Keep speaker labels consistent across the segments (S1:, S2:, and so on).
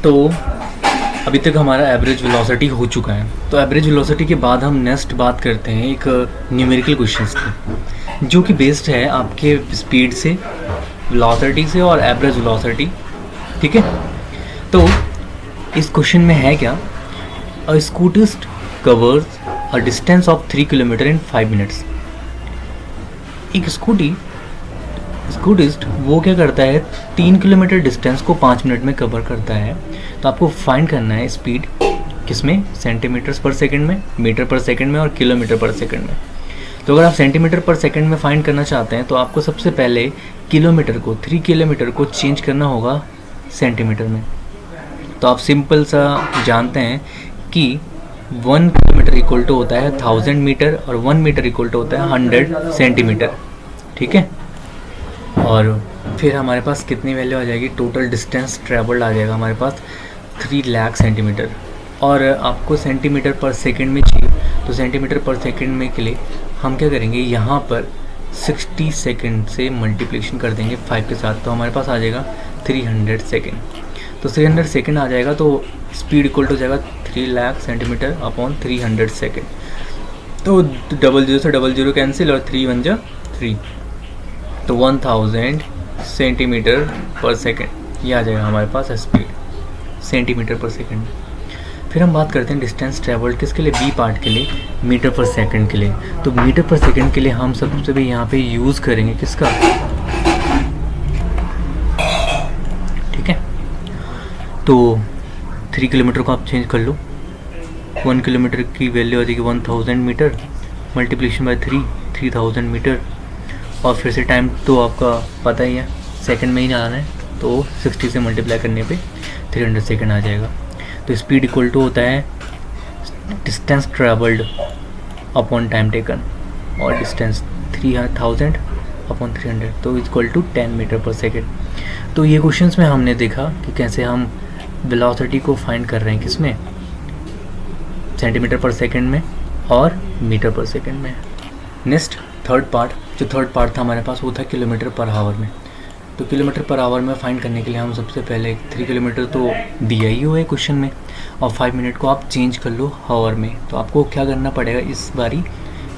S1: तो अभी तक हमारा एवरेज वेलोसिटी हो चुका है। तो एवरेज वेलोसिटी के बाद हम नेक्स्ट बात करते हैं एक न्यूमेरिकल क्वेश्चंस की, जो कि बेस्ड है आपके स्पीड से, वेलोसिटी से और एवरेज वेलोसिटी। ठीक है, तो इस क्वेश्चन में है क्या, a scooterist covers a distance of 3 kilometre in 5 minutes. एक स्कूटिस्ट वो क्या करता है, 3 किलोमीटर डिस्टेंस को 5 मिनट में कवर करता है। तो आपको फाइंड करना है स्पीड किसमें, सेंटीमीटर्स पर सेकंड में, मीटर पर सेकंड में और किलोमीटर पर सेकंड में। तो अगर आप सेंटीमीटर पर सेकंड में फाइंड करना चाहते हैं तो आपको सबसे पहले किलोमीटर को, 3 किलोमीटर को चेंज करना होगा सेंटीमीटर में। तो आप सिंपल सा जानते हैं कि 1 किलोमीटर इक्वल टू होता है 1000 मीटर और 1 मीटर इक्वल टू होता है 100 सेंटीमीटर। ठीक है, और फिर हमारे पास कितनी वैल्यू आ जाएगी, टोटल डिस्टेंस ट्रेवल्ड आ जाएगा हमारे पास 3 लाख सेंटीमीटर। और आपको सेंटीमीटर पर सेकंड में चाहिए, तो सेंटीमीटर पर सेकंड में के लिए हम क्या करेंगे, यहाँ पर 60 सेकंड से मल्टीप्लिकेशन कर देंगे 5 के साथ, तो हमारे पास आ जाएगा 300 सेकंड। तो 300 सेकंड आ जाएगा, तो स्पीड इक्वल टू जाएगा 3 लाख सेंटीमीटर अपॉन 300 सेकंड। तो 00 से 00 कैंसिल और 3 1 जा 3, तो 1000 सेंटीमीटर पर सेकंड, ये आ जाएगा हमारे पास स्पीड सेंटीमीटर पर सेकंड। फिर हम बात करते हैं डिस्टेंस ट्रेवल्ड किसके लिए, बी पार्ट के लिए, मीटर पर सेकंड के लिए। तो मीटर पर सेकंड के लिए हम सबसे भी यहाँ पे यूज़ करेंगे किसका, ठीक है। तो 3 किलोमीटर को आप चेंज कर लो, 1 किलोमीटर की वैल्यू आ जाएगी 1000 मीटर मल्टीप्लिकेशन बाय 3000 मीटर। और फिर से टाइम तो आपका पता ही है, सेकंड में ही आना है, तो 60 से मल्टीप्लाई करने पे 300 सेकंड आ जाएगा। तो स्पीड इक्वल टू होता है distance travelled upon time taken, और डिस्टेंस 3000 अपॉन 300, तो इक्वल टू 10 मीटर पर सेकंड। तो ये क्वेश्चंस में हमने देखा कि कैसे हम वेलोसिटी को फाइंड कर रहे हैं किसमें, सेंटीमीटर पर सेकंड में और मीटर पर सेकंड में। नेक्स्ट थर्ड पार्ट था हमारे पास, वो था किलोमीटर पर आवर में। तो किलोमीटर पर आवर में फाइंड करने के लिए हम सबसे पहले 3 किलोमीटर तो दिया ही हुआ है क्वेश्चन में, और 5 मिनट को आप चेंज कर लो आवर में। तो आपको क्या करना पड़ेगा, इस बारी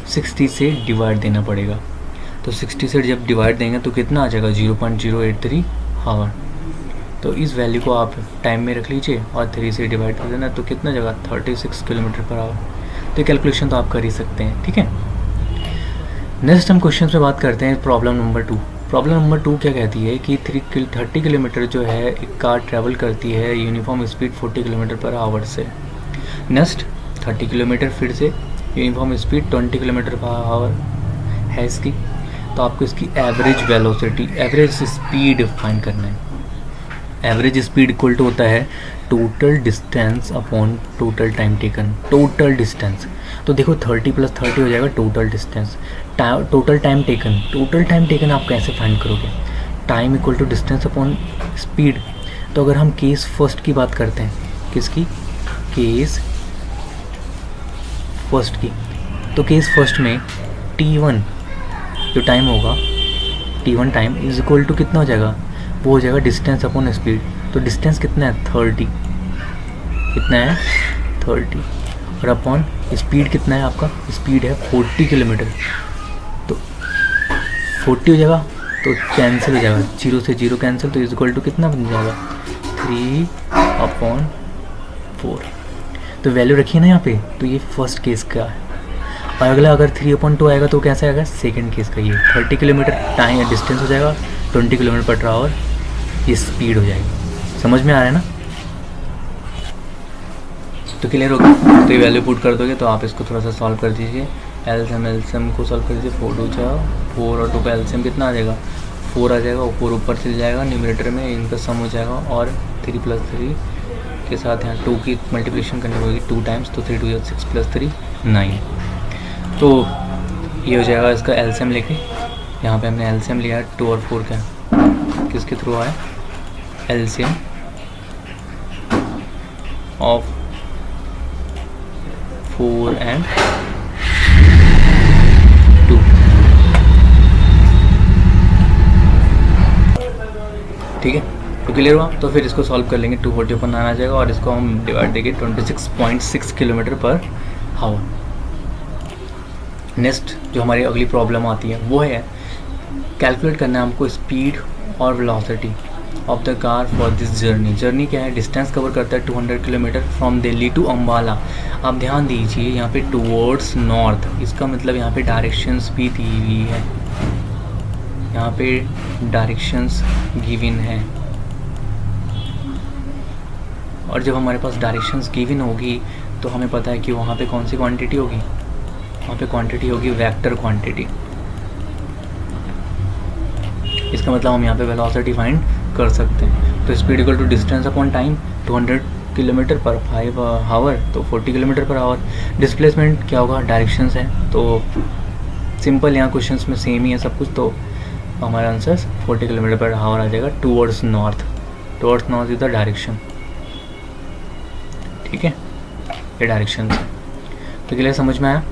S1: 60 से डिवाइड देना पड़ेगा। तो 60 से जब डिवाइड देंगे तो कितना आ जाएगा, 0.083 आवर। तो इस वैल्यू को आप टाइम में रख लीजिए और 3 से डिवाइड कर देना, तो कितना जगह 36 किलोमीटर पर आवर। तो कैलकुलेशन तो आप कर ही सकते हैं, ठीक है। नेक्स्ट हम क्वेश्चन पे बात करते हैं प्रॉब्लम नंबर 2। प्रॉब्लम नंबर 2 क्या कहती है कि 30 किलोमीटर जो है एक कार ट्रैवल करती है uniform speed 40 kilometre per hour से। नेक्स्ट 30 किलोमीटर फिर से uniform speed 20 kilometre per hour है इसकी। तो आपको इसकी average velocity, average speed find करना है। एवरेज स्पीड इक्वल टू होता है total distance upon total time taken. Total distance तो देखो 30 + 30 हो जाएगा total distance. Total time taken आप कैसे फाइंड करोगे, time equal to distance upon speed. तो अगर हम केस फर्स्ट की बात करते हैं, किसकी, केस फर्स्ट की, तो केस फर्स्ट में T1 जो टाइम होगा, T1 time is equal to कितना हो जाएगा, वो हो जाएगा डिस्टेंस अपॉन स्पीड। तो डिस्टेंस कितना है 30, कितना है 30, और अपॉन स्पीड कितना है आपका, स्पीड है 40 किलोमीटर। तो 40 हो जाएगा तो कैंसिल हो जाएगा, 0 से 0 कैंसिल, तो इज इक्वल टू कितना बन जाएगा 3/4। तो वैल्यू रखिए ना यहाँ पे। तो ये फर्स्ट केस का है, और अगला अगर 3/2 आएगा तो कैसे आएगा, सेकंड केस का। ये 30 किलोमीटर टाइम डिस्टेंस हो जाएगा, 20 किलोमीटर पर आवर ये स्पीड हो जाएगी। समझ में आ रहा है ना, तो क्लियर हो गया। तो ये वैल्यू पुट कर दोगे तो आप इसको थोड़ा सा सॉल्व कर दीजिए। एलसीएम को सॉल्व कर दीजिए, 4 2 4 और 2 का एलसीएम कितना आ जाएगा, 4 आ जाएगा। 4 ऊपर चल जाएगा न्यूमरेटर में, इनका सम हो जाएगा, और 3 + 3 के साथ यहाँ 2 की मल्टीप्लिकेशन करनी होगी 2 टाइम्स, तो 3 2 6 + 3 9। तो ये हो जाएगा इसका एलसीएम लेके। यहाँ पे हमने एलसीएम लिया है 2 और 4 का, किसके थ्रू आया, एलसीएम ऑफ 4 and 2। ठीक है, तो क्लियर हुआ। तो फिर इसको सॉल्व कर लेंगे, 240 ऊपर 9 आ जाएगा और इसको हम डिवाइड देंगे 26.6 किलोमीटर पर हावर। नेक्स्ट जो हमारी अगली प्रॉब्लम आती है वो है कैलकुलेट करना है हमको स्पीड और velocity of the car for this journey. Journey क्या है, डिस्टेंस कवर करता है 200 kilometre from Delhi to Ambala. आप ध्यान दीजिए यहाँ पे टूवर्ड्स नॉर्थ, इसका मतलब यहाँ पे डायरेक्शंस भी दी हुई है, यहाँ पे डायरेक्शंस गिवन है। और जब हमारे पास डायरेक्शंस गिवन होगी तो हमें पता है कि वहाँ पे कौन सी क्वांटिटी होगी, वहाँ पे क्वांटिटी होगी वेक्टर क्वांटिटी। इसका मतलब हम यहाँ पे वेलोसिटी फाइंड कर सकते हैं। तो speed equal to distance upon time, 200 kilometre per 5 our तो 40 किलोमीटर पर आवर। डिस्प्लेसमेंट क्या होगा, डायरेक्शंस है तो सिंपल, यहाँ क्वेश्चंस में सेम ही है सब कुछ, तो हमारा आंसर 40 किलोमीटर पर आवर आ जाएगा towards north. Towards north is the direction, ठीक है, ये डायरेक्शन है। तो क्लियर, समझ में आया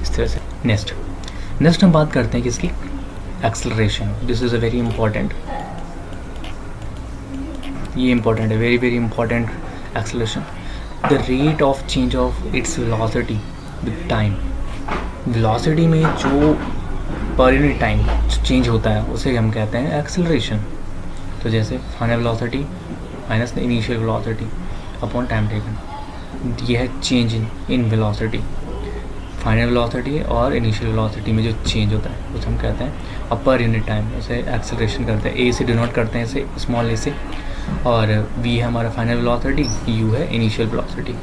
S1: इस तरह से। नेक्स्ट हम बात करते हैं किसकी, acceleration. This is a very important, ये इंपॉर्टेंट है, very very important. Acceleration, the rate of change of its velocity with time. Velocity में जो पर यूनिट टाइम चेंज होता है उसे हम कहते हैं एक्सेलरेशन। तो जैसे final velocity minus initial velocity upon time taken, यह है change in velocity. Final velocity और इनिशियल वेलोसिटी में जो चेंज होता है उसे हम कहते हैं अपर यूनिट टाइम, उसे एक्सेलरेशन करते हैं। ए से डिनोट करते हैं इसे, स्मॉल ए से, और वी है हमारा फाइनल वेलोसिटी, यू है इनिशियल वेलोसिटी।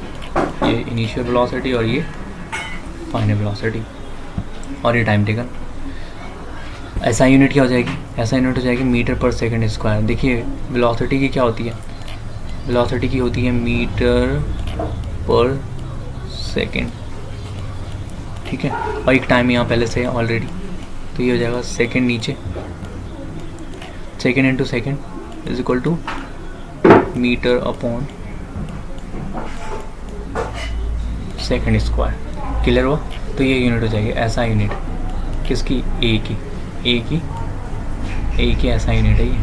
S1: ये इनिशियल वेलोसिटी और ये फाइनल वेलोसिटी और ये टाइम टेकन। ऐसा यूनिट क्या हो जाएगी, ऐसा यूनिट हो जाएगी मीटर पर सेकंड स्क्वायर। देखिए वेलोसिटी की क्या होती है, वेलोसिटी की होती है मीटर पर सेकंड, ठीक है, और एक टाइम यहाँ पहले से है ऑलरेडी, तो ये हो जाएगा सेकंड नीचे, second into second is equal to metre upon second square. Clear हुआ। तो ये यूनिट हो जाएगी ऐसा यूनिट किसकी, ए की ऐसा यूनिट है ये।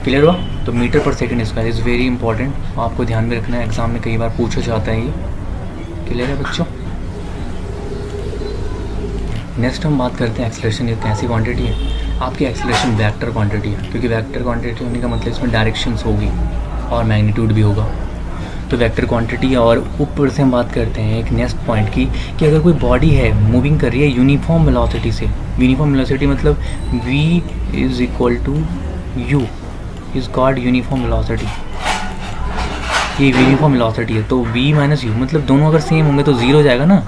S1: क्लियर हुआ। तो मीटर पर second square is very important, आपको ध्यान में रखना है, एग्जाम में कई बार पूछा जाता है ये। क्लियर है बच्चों। नेक्स्ट हम बात करते हैं एक्सेलरेशन। ये कैसी क्वांटिटी है, आपकी एक्सेलरेशन वेक्टर क्वांटिटी है, क्योंकि वेक्टर क्वांटिटी होने का मतलब इसमें डायरेक्शंस होगी और मैग्नीट्यूड भी होगा। तो वेक्टर क्वांटिटी, और ऊपर से हम बात करते हैं एक नेक्स्ट पॉइंट की कि अगर कोई बॉडी है मूविंग कर रही है यूनिफॉर्म वेलोसिटी से, यूनिफॉर्म वेलोसिटी मतलब v is equal to u is called uniform velocity. ये यूनिफॉर्म वेलोसिटी है, तो v माइनस यू मतलब दोनों अगर सेम होंगे तो जीरो हो जाएगा ना,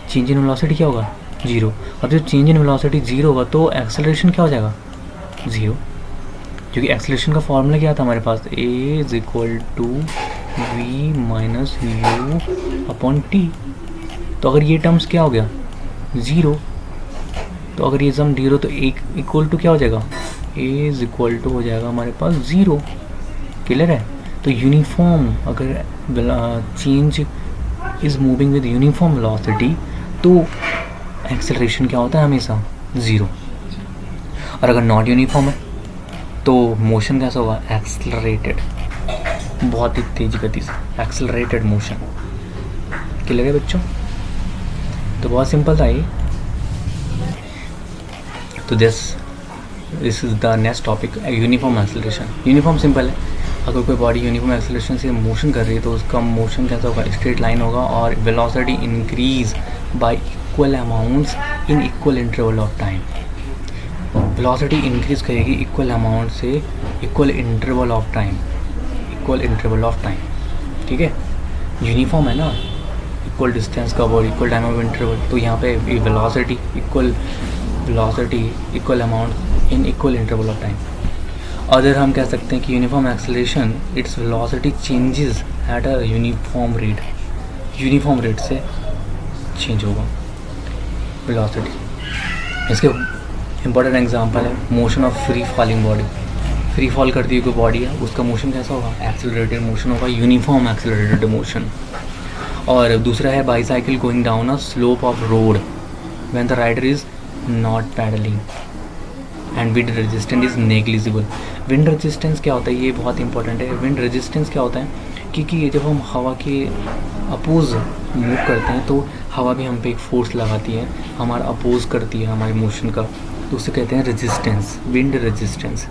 S1: चेंज इन वेलोसिटी क्या होगा, जीरो। अब जब चेंज इन वेलोसिटी जीरो होगा तो एक्सेलरेशन क्या हो जाएगा, जीरो, क्योंकि एक्सेलरेशन का फॉर्मूला क्या था हमारे पास, a is equal to v minus u upon t. तो अगर ये टर्म्स क्या हो गया, ज़ीरो, तो अगर ये सम जीरो तो एक इक्वल टू क्या हो जाएगा, a इज इक्वल टू हो जाएगा हमारे पास ज़ीरो। क्लियर है। तो यूनिफॉर्म, अगर change is moving with uniform velocity तो एक्सेलरेशन क्या होता है हमेशा, ज़ीरो। और अगर नॉट यूनिफॉर्म है तो मोशन कैसा होगा, एक्सेलरेटेड, बहुत ही तेज गति से, एक्सेलरेटेड मोशन। क्लियर है बच्चों। तो बहुत सिंपल था ये। तो this is the next topic, uniform acceleration. Uniform simple है, अगर कोई बॉडी यूनिफॉर्म एक्सेलरेशन से मोशन कर रही है तो उसका मोशन कैसा होगा, स्ट्रेट लाइन होगा, और velocity increase y equal amounts in equal interval of time. Velocity increase करेगी इक्वल अमाउंट से equal interval of time, equal interval of time, ठीक है। यूनिफॉर्म है ना, इक्वल डिस्टेंस का और इक्वल टाइम ऑफ इंटरवल, तो यहाँ पे velocity equal amount in equal interval of time. Other हम कह सकते हैं कि uniform acceleration its velocity changes at a uniform rate, uniform rate से चेंज होगा वेलोसिटी। इसके इम्पोर्टेंट एग्जांपल है motion of free falling body. Free fall करती हुई कोई बॉडी है, उसका मोशन कैसा होगा, एक्सेलरेटेड मोशन होगा, यूनिफॉर्म एक्सेलरेटेड मोशन। और दूसरा है bicycle going down a slope of road when the rider is not pedalling. And wind resistance is negligible. Wind resistance क्या होता है, ये बहुत इंपॉर्टेंट है। विंड रेजिस्टेंस क्या होता है कि जब हम हवा के अपोज मूव करते हैं तो हवा भी हम पे एक फोर्स लगाती है, हमारा अपोज करती है हमारे मोशन का, तो उसे कहते हैं रेजिस्टेंस, विंड रेजिस्टेंस।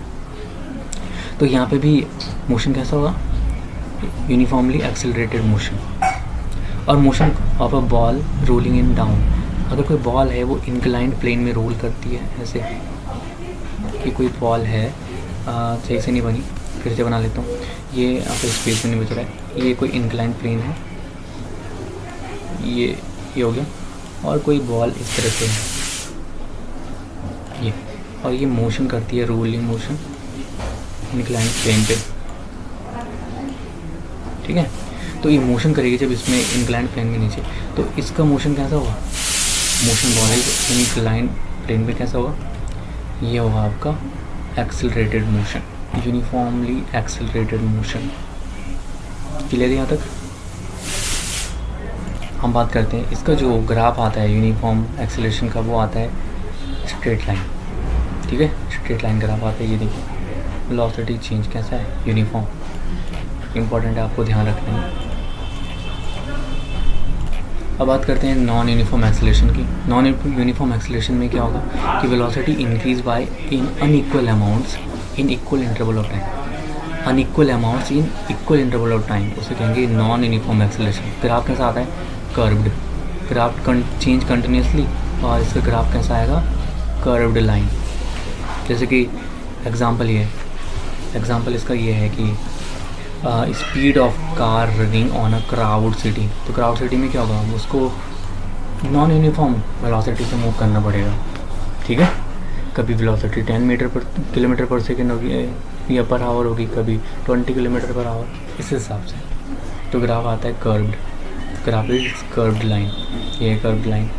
S1: तो यहाँ पे भी मोशन कैसा होगा, यूनिफॉर्मली एक्सेलरेटेड मोशन। और motion of a ball rolling in down, अगर कोई बॉल है वो इंक्लाइंड प्लेन में रोल करती है, ऐसे कि कोई बॉल है सही से नहीं बनी, फिर से बना लेता हूँ, ये आपको स्पेस में नहीं बच रहा है, ये कोई इंक्लाइंड प्लेन है, ये हो गया, और कोई बॉल इस तरह से है ये, और ये मोशन करती है, रोलिंग मोशन इंक्लाइंड प्लेन पे, ठीक है। तो ये मोशन करेगी जब इसमें इंक्लाइंड प्लेन में नीचे, तो इसका मोशन कैसा होगा, मोशन बॉल है इंक्लाइंड प्लेन पे कैसा होगा, ये होगा आपका accelerated motion, uniformly accelerated motion. Clear है यहाँ तक। हम बात करते हैं इसका जो ग्राफ आता है यूनिफॉर्म एक्सेलरेशन का, वो आता है स्ट्रेट लाइन, ठीक है, स्ट्रेट लाइन ग्राफ आता है। ये देखिए वेलोसिटी चेंज कैसा है, यूनिफॉर्म, इम्पॉर्टेंट है, आपको ध्यान रखना है। अब बात करते हैं नॉन यूनिफॉर्म एक्सेलरेशन की। नॉन यूनिफॉर्म एक्सेलरेशन में क्या होगा कि velocity increase by in unequal amounts in equal interval of time, unequal amounts in equal interval of time, उसे कहेंगे नॉन यूनिफॉर्म एक्सेलरेशन। ग्राफ कैसा आता है, कर्व्ड, ग्राफ चेंज कंटिन्यूसली, और इसका ग्राफ कैसा आएगा, कर्व्ड लाइन। जैसे कि एग्जाम्पल इसका ये है कि speed of car running on a crowd city, तो क्राउड सिटी में क्या होगा, उसको नॉन यूनिफॉर्म वेलोसिटी से मूव करना पड़ेगा, ठीक है। कभी वेलोसिटी 10 किलोमीटर पर सेकेंड होगी या पर आवर होगी, कभी 20 किलोमीटर पर आवर, इस हिसाब से। तो ग्राफ आता है curved, graph is curved line, ये कर्व्ड लाइन।